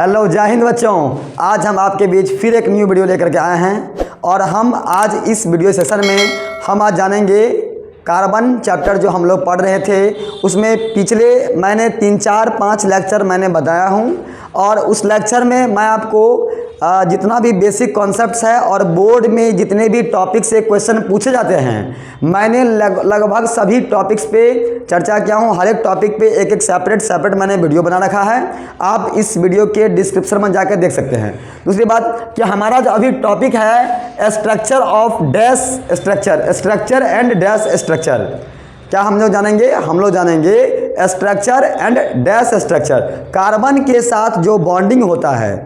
Hello जय हिंद बच्चों। आज हम आपके बीच फिर एक न्यू वीडियो लेकर के आए हैं और हम आज इस वीडियो सेशन में हम आज जानेंगे कार्बन चैप्टर जो हम लोग पढ़ रहे थे उसमें पिछले मैंने 3-4-5 लेक्चर मैंने बताया हूं और उस लेक्चर में मैं आपको जितना भी बेसिक कॉन्सेप्ट्स है और बोर्ड में जितने भी टॉपिक से क्वेश्चन पूछे जाते हैं मैंने लगभग सभी टॉपिक्स पे चर्चा किया हूँ। हर एक टॉपिक पे एक एक सेपरेट मैंने वीडियो बना रखा है, आप इस वीडियो के डिस्क्रिप्शन में जाकर देख सकते हैं। दूसरी बात कि हमारा जो अभी टॉपिक है structure of dash structure and dash structure, क्या हम लोग जानेंगे structure and dash structure. Carbon के साथ जो बॉन्डिंग होता है,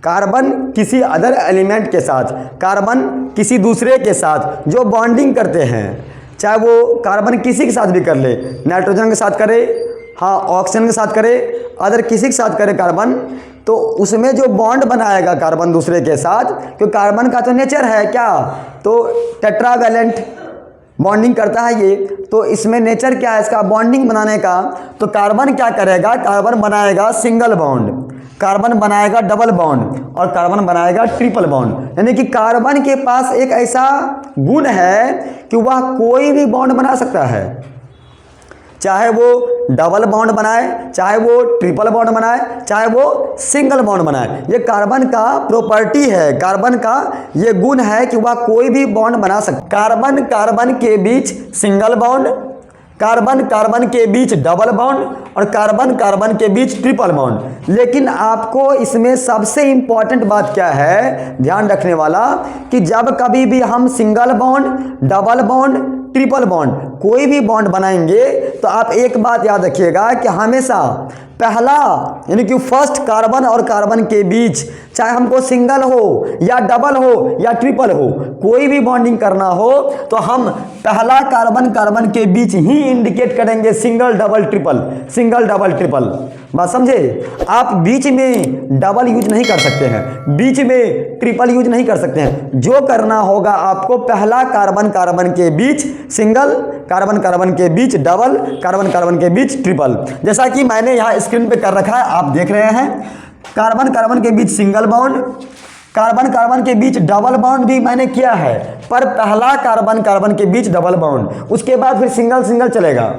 कार्बन किसी अदर एलिमेंट के साथ, कार्बन किसी दूसरे के साथ जो बॉन्डिंग करते हैं, चाहे वो कार्बन किसी के साथ भी कर ले, नाइट्रोजन के साथ करे, हाँ ऑक्सीजन के साथ करे, अदर किसी के साथ करे कार्बन, तो उसमें जो बॉन्ड बनाएगा कार्बन दूसरे के साथ, क्योंकि कार्बन का तो नेचर है क्या, तो टेट्रावैलेंट बॉन्डिंग करता है ये, तो इसमें नेचर क्या है इसका बॉन्डिंग बनाने का। तो कार्बन क्या करेगा, कार्बन बनाएगा सिंगल बॉन्ड, कार्बन बनाएगा डबल बॉन्ड और कार्बन बनाएगा ट्रिपल बॉन्ड। यानी कि कार्बन के पास एक ऐसा गुण है कि वह कोई भी बॉन्ड बना सकता है, चाहे वो डबल बॉन्ड बनाए, चाहे वो ट्रिपल बॉन्ड बनाए, चाहे वो सिंगल बॉन्ड बनाए। ये कार्बन का प्रॉपर्टी है, कार्बन का ये गुण है कि वह कोई भी बॉन्ड बना सकता। कार्बन के बीच सिंगल बॉन्ड, कार्बन के बीच डबल बॉन्ड और कार्बन के बीच ट्रिपल बॉन्ड। लेकिन आपको इसमें सबसे इंपॉर्टेंट बात क्या है ध्यान रखने वाला, कि जब कभी भी हम single bond, double bond, triple bond कोई भी बॉन्ड बनाएंगे तो आप एक बात याद रखिएगा कि हमेशा पहला यानी कि फर्स्ट कार्बन और कार्बन के बीच, चाहे हमको सिंगल हो या डबल हो या ट्रिपल हो, कोई भी बॉन्डिंग करना हो तो हम पहला कार्बन के बीच ही इंडिकेट करेंगे सिंगल डबल ट्रिपल। बात समझे? आप बीच में डबल यूज नहीं कर सकते हैं, बीच में ट्रिपल यूज नहीं कर सकते हैं। जो करना होगा आपको पहला कार्बन के बीच सिंगल, कार्बन के बीच डबल, कार्बन के बीच ट्रिपल। जैसा कि मैंने यहाँ स्क्रीन पे कर रखा है, आप देख रहे हैं कार्बन के बीच सिंगल बॉन्ड, कार्बन के बीच डबल बॉन्ड भी मैंने किया है, पर पहला कार्बन के बीच डबल बॉन्ड, उसके बाद फिर सिंगल चलेगा,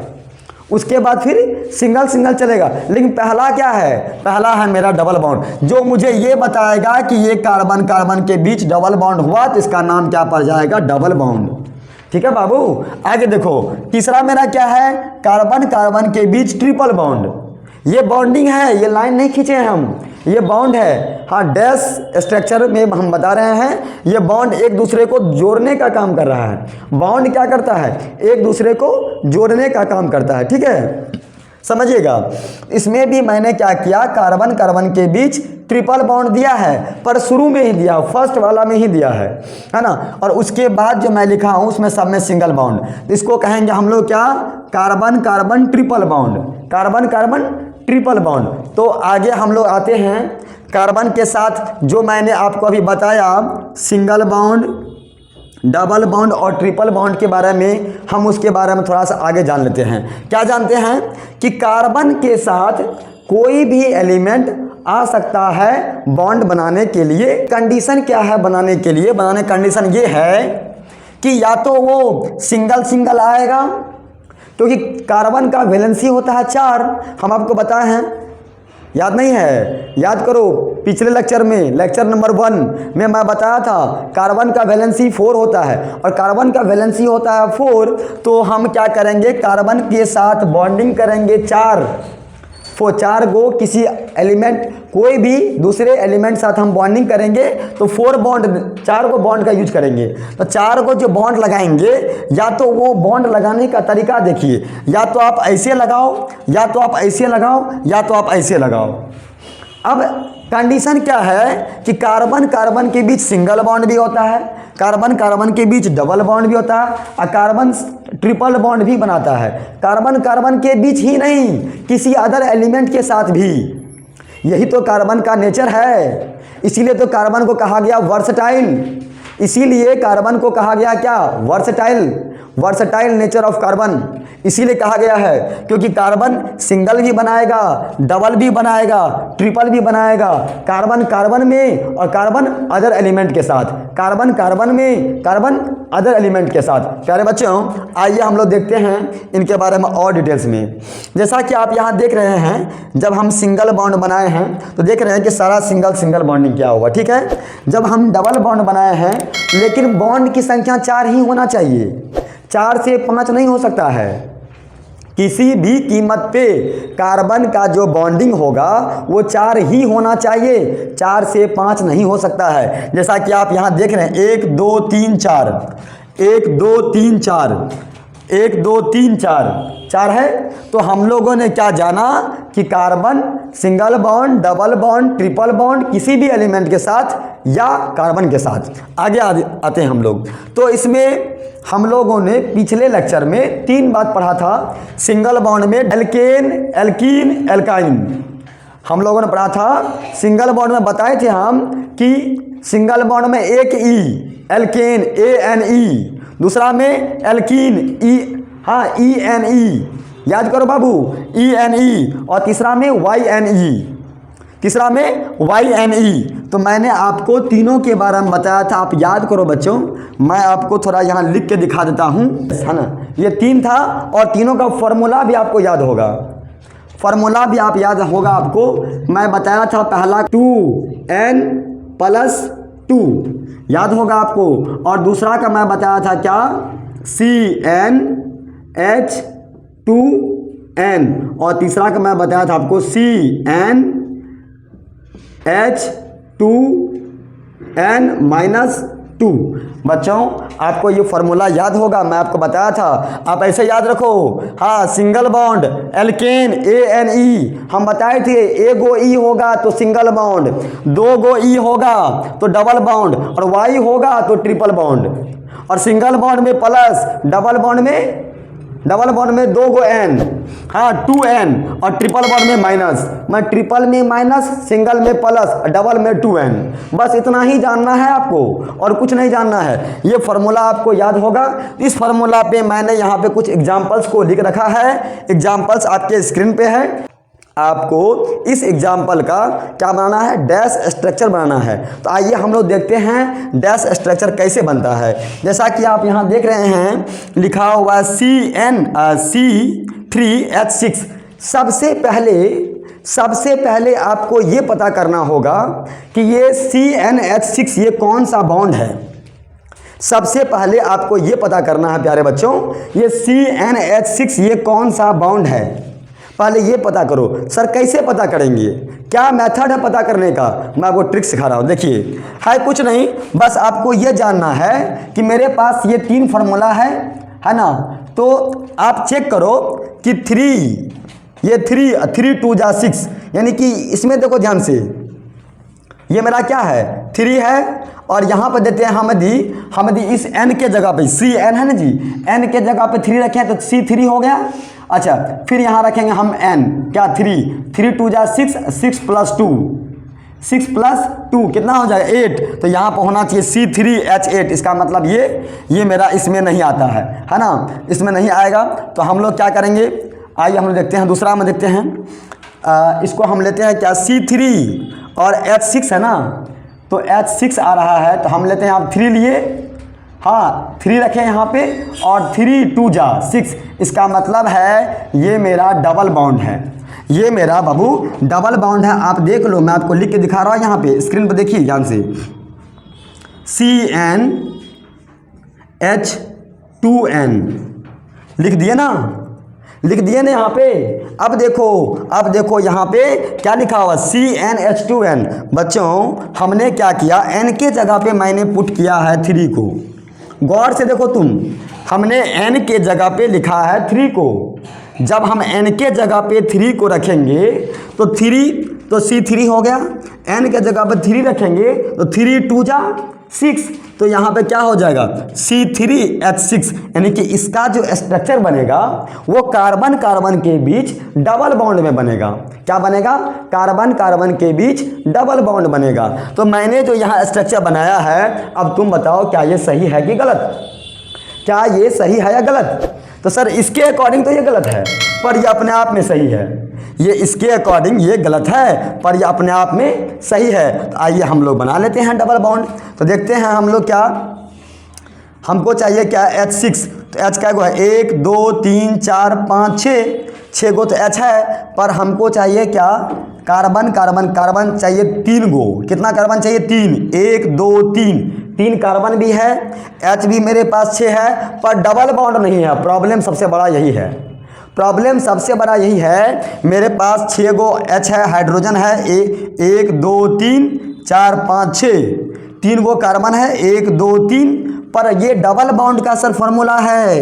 उसके बाद फिर सिंगल चलेगा। लेकिन पहला क्या है, पहला है मेरा डबल बॉन्ड, जो मुझे ये बताएगा कि ये कार्बन के बीच डबल बॉन्ड हुआ तो इसका नाम क्या पड़ जाएगा, डबल बॉन्ड। ठीक है बाबू, आगे देखो तीसरा मेरा क्या है, कार्बन के बीच ट्रिपल बॉन्ड। ये बॉन्डिंग है, ये लाइन नहीं खींचे हैं हम, ये बॉन्ड है। हाँ डैश स्ट्रक्चर में हम बता रहे हैं, ये बॉन्ड एक दूसरे को जोड़ने का काम कर रहा है। बॉन्ड क्या करता है, एक दूसरे को जोड़ने का काम करता है। ठीक है, समझिएगा। इसमें भी मैंने क्या किया, कार्बन के बीच ट्रिपल बॉन्ड दिया है, पर शुरू में ही दिया, फर्स्ट वाला में ही दिया है ना। और उसके बाद जो मैं लिखा हूँ उसमें सब में सिंगल बॉन्ड, इसको कहेंगे हम लोग क्या, carbon triple bond, carbon triple bond. तो आगे हम लोग आते हैं कार्बन के साथ जो मैंने आपको अभी बताया सिंगल बॉन्ड, डबल बॉन्ड और ट्रिपल बॉन्ड के बारे में, हम उसके बारे में थोड़ा सा आगे जान लेते हैं। क्या जानते हैं कि कार्बन के साथ कोई भी एलिमेंट आ सकता है बॉन्ड बनाने के लिए। कंडीशन क्या है बनाने के लिए, बनाने कंडीशन ये है कि या तो वो सिंगल आएगा, क्योंकि कार्बन का वैलेंसी होता है 4, हम आपको बताए हैं, याद नहीं है, याद करो पिछले लेक्चर में, लेक्चर नंबर 1 में मैं बताया था कार्बन का वैलेंसी 4 होता है और कार्बन का वैलेंसी होता है 4। तो हम क्या करेंगे, कार्बन के साथ बॉन्डिंग करेंगे 4 गो किसी एलिमेंट, कोई भी दूसरे एलिमेंट साथ हम बॉन्डिंग करेंगे तो 4 गो बॉन्ड का यूज करेंगे। तो 4 गो जो बॉन्ड लगाएंगे, या तो वो बॉन्ड लगाने का तरीका देखिए, या तो आप ऐसे लगाओ, या तो आप ऐसे लगाओ, या तो आप ऐसे लगाओ। अब कंडीशन क्या है कि कार्बन के बीच सिंगल बॉन्ड भी होता है, कार्बन के बीच डबल बॉन्ड भी होता है और कार्बन ट्रिपल बॉन्ड भी बनाता है। कार्बन के बीच ही नहीं, किसी अदर एलिमेंट के साथ भी। यही तो कार्बन का नेचर है, इसीलिए तो कार्बन को कहा गया वर्सटाइल, इसीलिए कार्बन को कहा गया क्या, versatile. Versatile nature of carbon इसीलिए कहा गया है क्योंकि कार्बन सिंगल भी बनाएगा, डबल भी बनाएगा, ट्रिपल भी बनाएगा, कार्बन कार्बन में और कार्बन अदर एलिमेंट के साथ, कार्बन कार्बन में, कार्बन अदर एलिमेंट के साथ। प्यारे बच्चों, आइए हम लोग देखते हैं इनके बारे में और डिटेल्स में। जैसा कि आप यहाँ देख रहे हैं, जब हम सिंगल बॉन्ड बनाए हैं तो देख रहे हैं कि सारा सिंगल सिंगल बॉन्डिंग क्या होगा, ठीक है। जब हम डबल बॉन्ड बनाए हैं, लेकिन बॉन्ड की संख्या 4 ही होना चाहिए, 4 से 5 नहीं हो सकता है। किसी भी कीमत पे कार्बन का जो बॉन्डिंग होगा वो 4 ही होना चाहिए, 4 से 5 नहीं हो सकता है। जैसा कि आप यहाँ देख रहे हैं 1 2 3 4, 1 2 3 4, 1 2 3 4, 4 है। तो हम लोगों ने क्या जाना कि carbon single bond, double bond, triple bond किसी भी एलिमेंट के साथ या कार्बन के साथ। आगे आते हैं हम लोग। तो इसमें हम लोगों ने पिछले लेक्चर में 3 बात पढ़ा था। सिंगल बॉन्ड में एल्केन, एल्कीन, एल्काइन हम लोगों ने पढ़ा था। सिंगल बॉन्ड में बताए थे हम कि सिंगल बॉन्ड में एक ई, एल्केन ANE, दूसरा में एल्कीन ENE, याद करो बाबू, ENE, और तीसरा में YNE, तीसरा में YNE। तो मैंने आपको तीनों के बारे में बताया था, आप याद करो बच्चों। मैं आपको थोड़ा यहाँ लिख के दिखा देता हूँ, है ना। ये 3 था और तीनों का फॉर्मूला भी आपको याद होगा, फॉर्मूला भी आप याद होगा आपको। मैं बताया था पहला 2N + 2 याद होगा आपको, और दूसरा का मैं बताया था क्या, CnH2n, और तीसरा का मैं बताया था आपको CnH2n -2। बच्चों, आपको ये फार्मूला याद होगा, मैं आपको बताया था, आप ऐसे याद रखो। हाँ, सिंगल बॉन्ड एल्केन ANE हम बताए थे, 1 गो E होगा तो सिंगल बॉन्ड, 2 गो E होगा तो डबल बॉन्ड, और Y होगा तो ट्रिपल बॉन्ड। और सिंगल बॉन्ड में प्लस, डबल बॉन्ड में 2 गो N, हाँ 2N, और ट्रिपल बॉन्ड में माइनस। मैं ट्रिपल में माइनस, सिंगल में प्लस, डबल में 2N। बस इतना ही जानना है आपको और कुछ नहीं जानना है। ये फार्मूला आपको याद होगा। इस फार्मूला पे मैंने यहाँ पे कुछ एग्जाम्पल्स को लिख रखा है, एग्जाम्पल्स आपके स्क्रीन पे है। आपको इस एग्जाम्पल का क्या बनाना है, डैश स्ट्रक्चर बनाना है। तो आइए हम लोग देखते हैं डैश स्ट्रक्चर कैसे बनता है। जैसा कि आप यहाँ देख रहे हैं, लिखा हुआ है C3H6। सबसे पहले आपको ये पता करना होगा कि ये CnH6 ये कौन सा बॉन्ड है। सबसे पहले आपको ये पता करना है प्यारे बच्चों, ये CnH6 ये कौन सा बॉन्ड है, पहले ये पता करो। सर कैसे पता करेंगे, क्या मेथड है पता करने का, मैं आपको ट्रिक सिखा रहा हूँ। देखिए, है कुछ नहीं, बस आपको ये जानना है कि मेरे पास ये 3 फार्मूला है ना। तो आप चेक करो कि 3 2 जा 6, यानी कि इसमें देखो ध्यान से, ये मेरा क्या है 3 है, और यहाँ पर देते हैं हमदी इस n के जगह पे, CN है ना जी, n के जगह पे 3 रखें तो C3 हो गया। अच्छा, फिर यहाँ रखेंगे हम n, क्या 3 2 जा 6, 6 + 2 कितना हो जाएगा 8। तो यहाँ पर होना चाहिए C3H8। इसका मतलब ये मेरा इसमें नहीं आता है ना, इसमें नहीं आएगा। तो हम लोग क्या करेंगे, आइए हम लोग देखते हैं, दूसरा में देखते हैं। इसको हम लेते हैं क्या, C3 और H6 है ना, तो H6 आ रहा है, तो हम लेते हैं, आप 3 लिए, हाँ 3 रखें यहाँ पे, और 3 2 जा 6। इसका मतलब है ये मेरा डबल बॉन्ड है, ये मेरा बाबू डबल बॉन्ड है। आप देख लो, मैं आपको लिख के दिखा रहा हूँ यहाँ पे स्क्रीन पे, देखिए ध्यान से, CnH2n लिख दिए ना, यहाँ पे। अब देखो यहाँ पे क्या लिखा हुआ, CnH2n। बच्चों, हमने क्या किया, n के जगह पे मैंने पुट किया है 3 को। गौर से देखो तुम, हमने n के जगह पे लिखा है 3 को। जब हम n के जगह पे 3 को रखेंगे तो C3 हो गया, n के जगह पे 3 रखेंगे तो 3 2 जा 6। तो यहाँ पे क्या हो जाएगा, C3H6, यानी कि इसका जो स्ट्रक्चर बनेगा वो कार्बन कार्बन के बीच डबल बॉन्ड में बनेगा। क्या बनेगा, कार्बन कार्बन के बीच डबल बॉन्ड बनेगा। तो मैंने जो यहाँ स्ट्रक्चर बनाया है, अब तुम बताओ क्या ये सही है कि गलत। क्या ये सही है या गलत? तो सर इसके अकॉर्डिंग तो ये गलत है, पर ये अपने आप में सही है। ये इसके अकॉर्डिंग ये गलत है, पर ये अपने आप में सही है। तो आइए हम लोग बना लेते हैं डबल बॉन्ड। तो देखते हैं हम लोग क्या, हमको चाहिए क्या, H6। तो H क्या गो है, 1 2 3 4 5 6 गो तो H है, पर हमको चाहिए क्या, कार्बन। कार्बन चाहिए 3 गो। कितना कार्बन चाहिए, 3, 1 2 3 कार्बन भी है, H भी मेरे पास 6 है, पर डबल बॉन्ड नहीं है। प्रॉब्लम सबसे बड़ा यही है, प्रॉब्लम सबसे बड़ा यही है। मेरे पास 6 गो H है, हाइड्रोजन है, 1 2 3 4 5 6, 3 गो कार्बन है, 1 2 3, पर ये डबल बॉन्ड का सर फॉर्मूला है।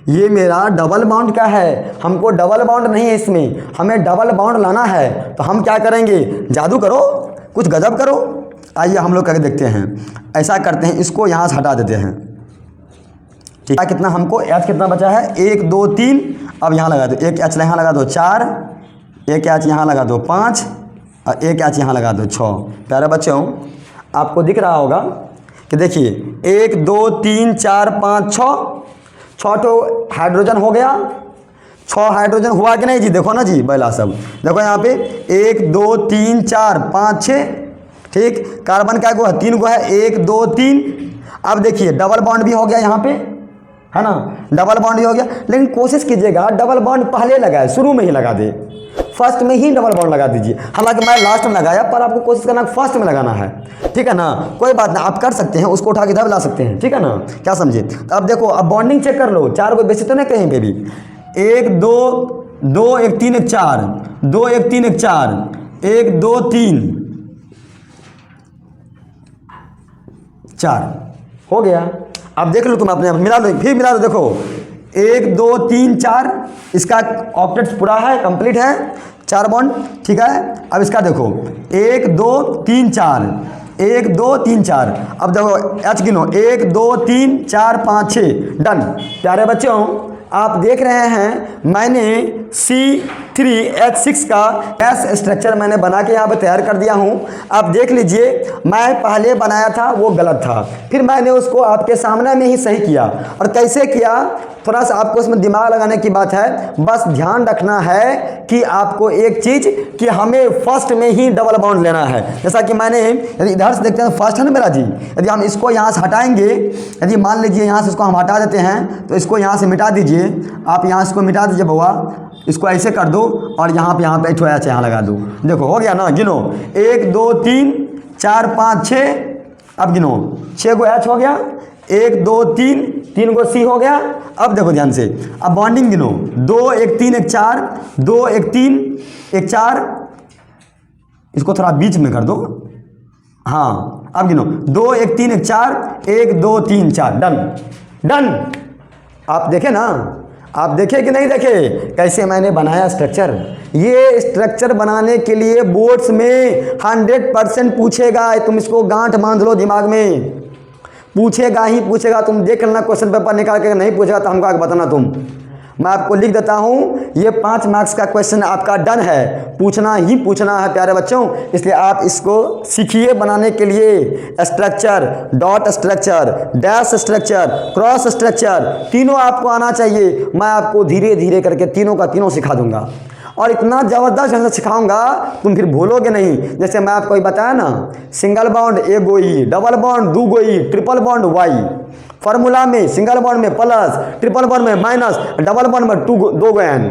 ये मेरा डबल बॉन्ड का है, हमको डबल बॉन्ड नहीं है इसमें, हमें डबल बॉन्ड लाना है। तो हम क्या करेंगे, जादू करो, कुछ गजब करो। आइए हम लोग करके देखते हैं। ऐसा करते हैं, इसको यहाँ से हटा देते हैं। ठीक है, कितना हमको H कितना बचा है, 1 2 3। अब यहाँ लगा दो, एक H यहाँ लगा दो 4, एक H यहाँ लगा दो 5, और एक H यहाँ लगा दो 6। प्यारे बच्चों, आपको दिख रहा होगा कि देखिए 1 2 3 4 5 6 तो हाइड्रोजन हो गया। 6 हाइड्रोजन हुआ कि नहीं जी, देखो ना जी बैला सब, देखो यहाँ पे 1 2 3 4 5 6। ठीक, कार्बन का गो है, 3 गो है, 1 2 3। अब देखिए डबल बॉन्ड भी हो गया यहाँ पे, है ना, डबल बॉन्ड भी हो गया। लेकिन कोशिश कीजिएगा डबल बॉन्ड पहले लगाए, शुरू में ही लगा दे, फर्स्ट में ही डबल बॉन्ड लगा दीजिए। हालांकि मैं लास्ट में लगाया, पर आपको कोशिश करना फर्स्ट में लगाना है। ठीक है ना, कोई बात नहीं, आप कर सकते हैं, उसको उठा के इधर ला सकते हैं। ठीक है ना, क्या समझे। तो अब देखो, अब बॉन्डिंग चेक कर लो, 4 को बेसी तो नहीं कहीं पे भी, 1 2 2 1 3 1 4, 2 1 3 1 4, 1 2 3 4 हो गया। अब देख लो, तुम अपने मिला लो, फिर मिला लो, देखो 1 2 3 4, इसका ऑक्टेट पूरा है, कंप्लीट है, 4 बॉन्ड। ठीक है, अब इसका देखो 1 2 3 4, 1 2 3 4। अब देखो H गिनो, 1 2 3 4 5 6, डन। प्यारे बच्चों, आप देख रहे हैं मैंने C3H6 का गैस स्ट्रक्चर मैंने बना के यहाँ पे तैयार कर दिया हूँ। आप देख लीजिए, मैं पहले बनाया था वो गलत था, फिर मैंने उसको आपके सामने में ही सही किया। और कैसे किया, थोड़ा सा आपको इसमें दिमाग लगाने की बात है। बस ध्यान रखना है कि आपको एक चीज़, कि हमें फर्स्ट में ही डबल बॉन्ड लेना है। जैसा कि मैंने, यदि इधर से देखते हैं फर्स्ट है ना मेरा जी, यदि हम इसको यहाँ से हटाएंगे, यदि मान लीजिए यहाँ से इसको हम हटा देते हैं, तो इसको यहाँ से मिटा दीजिए। आप यहाँ इसको मिटा दीजिए बउआ, इसको ऐसे कर दो, और यहाँ पे एक H यहाँ लगा दो। देखो हो गया ना, गिनो 1 2 3 4 5 6। अब गिनो 6 गो H हो गया, 1 2 3 गो C हो गया। अब देखो ध्यान से, अब बॉन्डिंग गिनो, 2 1 3 1 4, 2 1 3 1 4, इसको थोड़ा बीच में कर दो। हाँ, अब गिनो 2 1 3 1 4, 1 2 3 4, डन डन। आप देखे ना, आप देखे कि नहीं देखे कैसे मैंने बनाया स्ट्रक्चर। ये स्ट्रक्चर बनाने के लिए बोर्ड्स में 100% पूछेगा, तुम इसको गांठ बांध लो दिमाग में, पूछेगा ही पूछेगा। तुम देख लेना क्वेश्चन पेपर निकाल के, नहीं पूछेगा तो हमको आगे बताना। मैं आपको लिख देता हूँ, ये 5 मार्क्स का क्वेश्चन आपका डन है, पूछना ही पूछना है प्यारे बच्चों। इसलिए आप इसको सीखिए बनाने के लिए। Structure, dot structure, dash structure, cross structure, तीनों आपको आना चाहिए। मैं आपको धीरे धीरे करके तीनों का तीनों सिखा दूंगा, और इतना ज़बरदस्त ढंग से सिखाऊंगा तुम फिर भूलोगे नहीं। जैसे मैं आपको बताया ना, सिंगल बॉन्ड ए गो ई, डबल बॉन्ड 2 गो ई, ट्रिपल बॉन्ड वाई। फार्मूला में सिंगल बॉन्ड में प्लस, ट्रिपल बॉन्ड में माइनस, डबल बॉन्ड में 2 गो एन।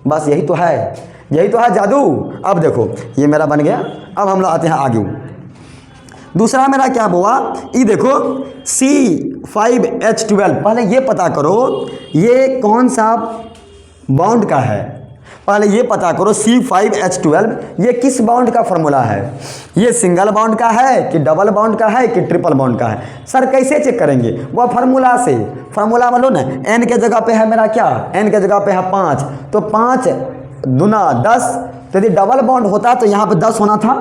बस यही तो है, यही तो है जादू। अब देखो ये मेरा बन गया। अब हम लोग आते हैं आगे। दूसरा मेरा क्या हुआ, ये देखो C5H12। पहले ये पता करो ये कौन सा बॉन्ड का है, पहले ये पता करो C5H12 ये किस बॉन्ड का फॉर्मूला है। ये सिंगल बॉन्ड का है कि डबल बॉन्ड का है कि ट्रिपल बॉन्ड का है। सर कैसे चेक करेंगे, वो फार्मूला से। फार्मूला बोलो ना, n के जगह पे है मेरा क्या, n के जगह पे है 5, तो 5 दूना 10। तो यदि डबल बॉन्ड होता तो यहाँ पे 10 होना था,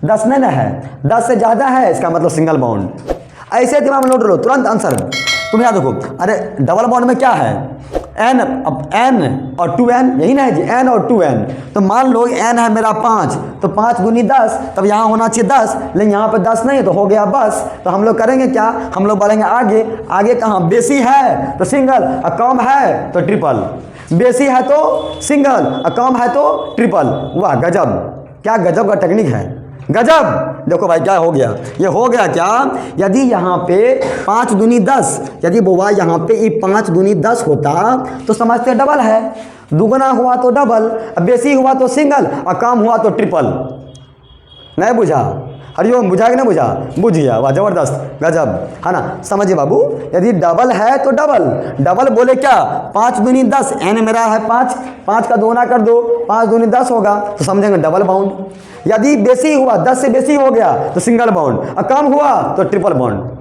10 नहीं ना है, 10 से ज़्यादा है, इसका मतलब सिंगल बॉन्ड। ऐसे दिमाग में नोट लो, तुरंत आंसर। तुम यहाँ देखो, अरे डबल बॉन्ड में क्या है, n, अब n और 2n यही ना है जी, n और 2n। तो मान लो n है मेरा 5, तो 5 दूनी 10, तब यहाँ होना चाहिए 10, लेकिन यहाँ पे 10 नहीं, तो हो गया बस। तो हम लोग करेंगे क्या, हम लोग बढ़ेंगे आगे। आगे कहाँ, बेसी है तो सिंगल और कम है तो ट्रिपल, बेसी है तो सिंगल और कम है तो ट्रिपल। वाह गजब, क्या गजब का टेक्निक है, गजब। देखो भाई क्या हो गया, ये हो गया क्या, यदि यहाँ पे 5 दूनी 10, यदि बुआ यहाँ पे ये 5 दूनी 10 होता तो समझते डबल है, दुगना हुआ तो डबल, बेसी हुआ तो सिंगल और कम हुआ तो ट्रिपल। नहीं बुझा, हरिओम, बुझा कि नहीं बुझा, बुझ गया, वाह जबरदस्त, गजब, है ना। समझिए बाबू, यदि डबल है तो डबल, डबल बोले क्या, 5 दूनी 10, n मेरा है 5, 5 का दोना कर दो, 5 दूनी 10 होगा, तो समझेंगे डबल बाउंड। यदि बेसी हुआ, 10 से बेसी हो गया तो सिंगल बाउंड, और कम हुआ तो ट्रिपल बाउंड।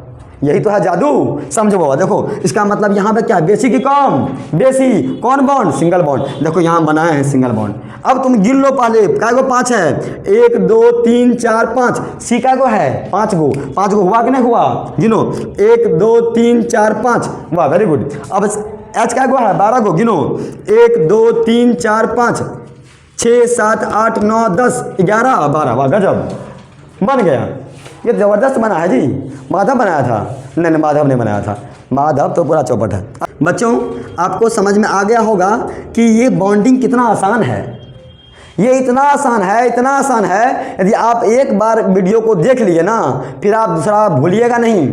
यही तो है जादू, समझो बाबा। देखो इसका मतलब यहाँ पे क्या है, बेसी की कम, बेसी कौन बाउंड, सिंगल बाउंड। देखो यहाँ बनाए हैं सिंगल बाउंड। अब तुम गिन लो पहले, काय को 5 है, 1 2 3 4 5, सी काय को है 5 गो, 5 गो हुआ कि नहीं हुआ, गिनो 1 2 3 4 5, वाह वेरी गुड। अब एच काय को है 12 गो, गिनो 1 2 3 4 5 6 7 8 9 10 11 12, वाह गजब, बन गया। ये ज़बरदस्त बना है जी, माधव बनाया था, नहीं माधव नहीं बनाया था, माधव तो पूरा चौपट है। बच्चों आपको समझ में आ गया होगा कि ये बॉन्डिंग कितना आसान है, ये इतना आसान है, इतना आसान है। यदि आप एक बार वीडियो को देख लिए ना, फिर आप दूसरा भूलिएगा नहीं,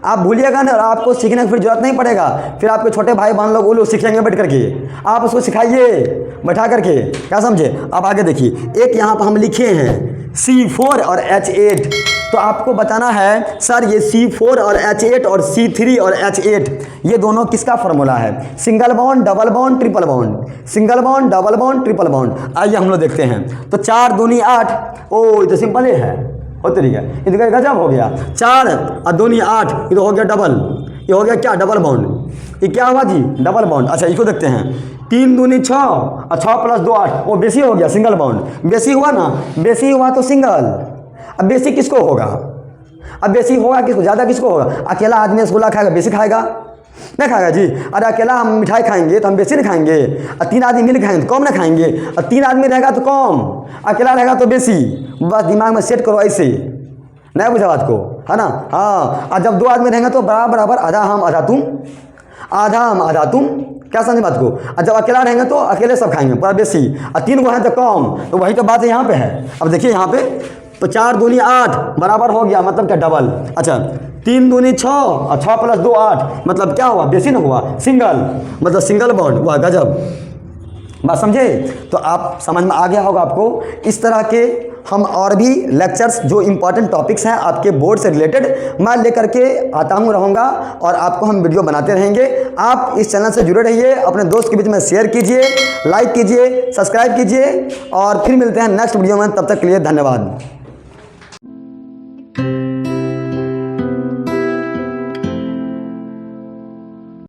आप भूलिएगा ना, और आपको सीखने की फिर जरूरत नहीं पड़ेगा। फिर आपके छोटे भाई बहन लोग वो लोग सीखेंगे बैठ करके, आप उसको सिखाइए बैठा करके, क्या समझे। अब आगे देखिए, एक यहाँ पर हम लिखे हैं C4 और H8, तो आपको बताना है सर ये C4 और H8 और C3 और H8 ये दोनों किसका फॉर्मूला है, single bond, double bond, triple bond, single bond, double bond, triple bond. आइए हम लोग देखते हैं। तो 4 दूनी 8, ओ ये तो सिंपल ही है, हो तरीका, ये तो गजब हो गया। 4 और दूनी 8, ये तो हो गया डबल, ये हो गया क्या, डबल बॉन्ड। ये क्या हुआ जी, डबल बॉन्ड। अच्छा इसको देखते हैं, 3 दूनी 6 और 6 + 2 8, वो बेसी हो गया, सिंगल बॉन्ड। बेसी हुआ ना, बेसी हुआ तो सिंगल। अब बेसी किसको होगा, अब बेसी होगा किसको, ज़्यादा किसको होगा, अकेला आदमी रसगुल्ला खाएगा बेसी खाएगा, नहीं खाएगा जी। अरे अकेला हम मिठाई खाएंगे तो हम बेसी नहीं खाएंगे, और 3 आदमी मिल खाएंगे तो कम नहीं खाएंगे, और 3 आदमी रहेगा तो कम, अकेला रहेगा तो बेसी। बस दिमाग में सेट करो ऐसे, नहीं बुझा बात को, है ना। हाँ, और जब 2 आदमी रहेंगे तो बराबर बराबर, आधा हम आधा तुम, आधा हम आधा तुम, क्या समझे बात को। और जब अकेला रहेंगे तो अकेले सब खाएंगे पर बेसी, और 3 गो हैं तो कम, तो वही तो बात है यहाँ पे है। अब देखिए यहाँ पे, तो 4 दूनी 8 बराबर हो गया, मतलब क्या डबल। अच्छा 3 दूनी 6 और 6 + 2 8, मतलब क्या हुआ, बेसी ना हुआ, सिंगल, मतलब सिंगल बॉन्ड, वाह गजब, बात समझे। तो आप समझ में आ गया होगा आपको। इस तरह के हम और भी लेक्चर्स जो इम्पॉर्टेंट टॉपिक्स हैं आपके बोर्ड से रिलेटेड मैं लेकर के आता हूँ रहूँगा, और आपको हम वीडियो बनाते रहेंगे। आप इस चैनल से जुड़े रहिए, अपने दोस्त के बीच में शेयर कीजिए, लाइक कीजिए, सब्सक्राइब कीजिए, और फिर मिलते हैं नेक्स्ट वीडियो में। तब तक के लिए धन्यवाद।